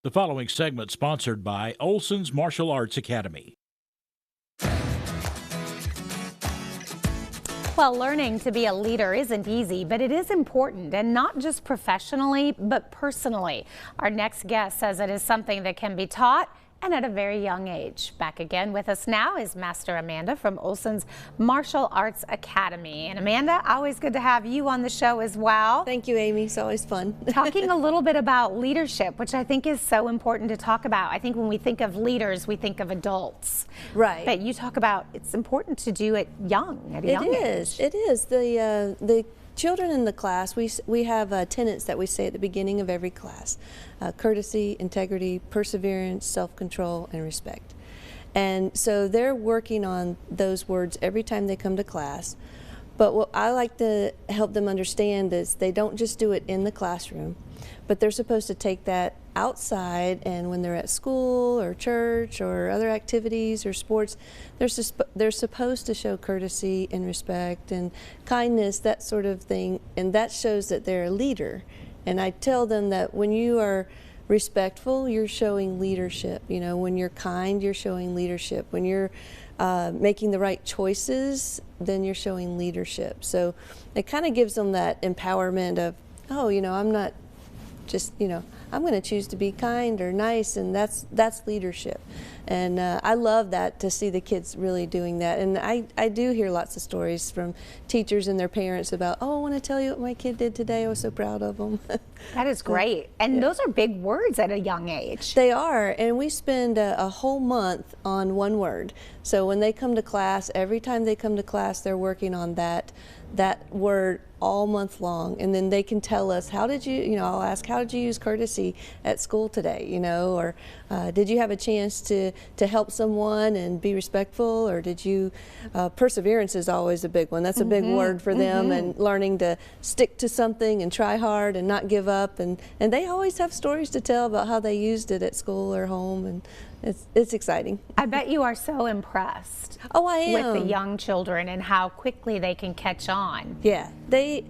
The following segment sponsored by Olson's Martial Arts Academy. Well, learning to be a leader isn't easy, but it is important, and not just professionally, but personally. Our next guest says it is something that can be taught, and at a very young age. Back again with us now is Master Amanda from Olson's Martial Arts Academy. And Amanda, always good to have you on the show as well. Thank you, Amy. It's always fun. Talking a little bit about leadership, which I think is so important to talk about. I think when we think of leaders, we think of adults. Right. But you talk about it's important to do it young, at a young age. It is. The children in the class, we have tenets that we say at the beginning of every class. Courtesy, integrity, perseverance, self-control, and respect. And so they're working on those words every time they come to class. But what I like to help them understand is they don't just do it in the classroom, but they're supposed to take that outside, and when they're at school or church or other activities or sports, they're supposed to show courtesy and respect and kindness, that sort of thing, and that shows that they're a leader. And I tell them that when you are respectful, you're showing leadership. You know, when you're kind, you're showing leadership. When you're making the right choices, then you're showing leadership. So it kind of gives them that empowerment of, oh, you know, I'm not just, you know, I'm going to choose to be kind or nice, and that's leadership. And I love that, to see the kids really doing that. And I do hear lots of stories from teachers and their parents about, oh, I want to tell you what my kid did today. I was so proud of them. That is great. And yeah, those are big words at a young age. They are, and we spend a whole month on one word. So when they come to class, every time they come to class, they're working on that word all month long, and then they can tell us, how did you, I'll ask, how did you use courtesy at school today, or did you have a chance to help someone and be respectful, or did you, perseverance is always a big one. That's a big word for them, and learning to stick to something and try hard and not give up, and they always have stories to tell about how they used it at school or home, and it's exciting. I bet you are so impressed. Oh, I am. With the young children and how quickly they can catch on. Yeah, they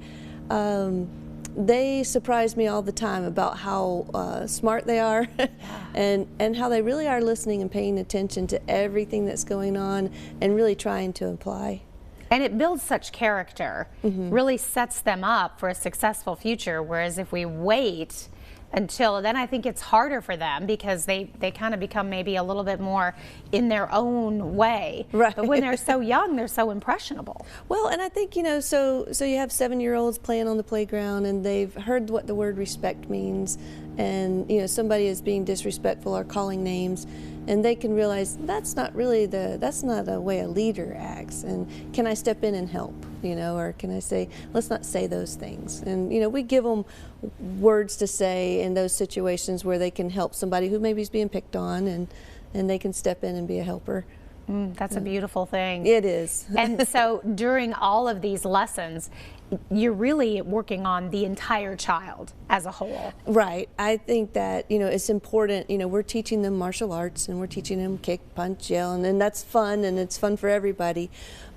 surprise me all the time about how smart they are, and how they really are listening and paying attention to everything that's going on and really trying to apply. And it builds such character, really sets them up for a successful future, whereas if we wait until then, I think it's harder for them, because they kind of become maybe a little bit more in their own way. Right. But when they're so young, they're so impressionable. Well, and I think, so you have 7-year-olds playing on the playground, and they've heard what the word respect means, and somebody is being disrespectful or calling names, and they can realize that's not a way a leader acts, and can I step in and help, or can I say, let's not say those things. And we give them words to say in those situations where they can help somebody who maybe is being picked on, and they can step in and be a helper. That's a beautiful thing. It is. And so during all of these lessons, you're really working on the entire child as a whole. Right. I think that, it's important, we're teaching them martial arts, and we're teaching them kick, punch, yell, and that's fun, and it's fun for everybody.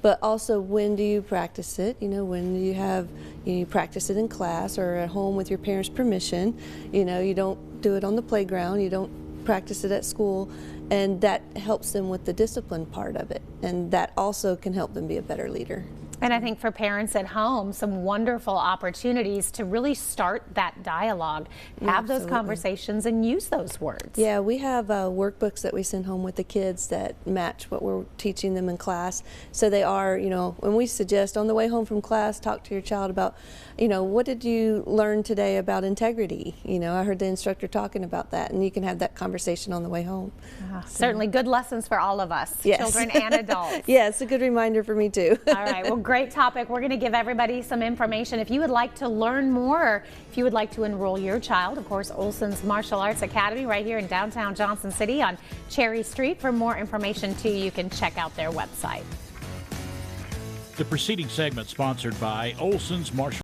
But also, when do you practice it? When do you practice it in class or at home with your parents' permission? You don't do it on the playground. You don't practice it at school. And that helps them with the discipline part of it. And that also can help them be a better leader. And I think for parents at home, some wonderful opportunities to really start that dialogue, have those conversations, and use those words. Yeah, we have workbooks that we send home with the kids that match what we're teaching them in class. So they are, when we suggest on the way home from class, talk to your child about, what did you learn today about integrity? I heard the instructor talking about that, and you can have that conversation on the way home. Certainly good lessons for all of us, yes. Children and adults. Yeah, it's a good reminder for me too. All right, well, great topic. We're going to give everybody some information. If you would like to learn more, or if you would like to enroll your child, of course, Olson's Martial Arts Academy right here in downtown Johnson City on Cherry Street. For more information too, you can check out their website. The preceding segment sponsored by Olson's Martial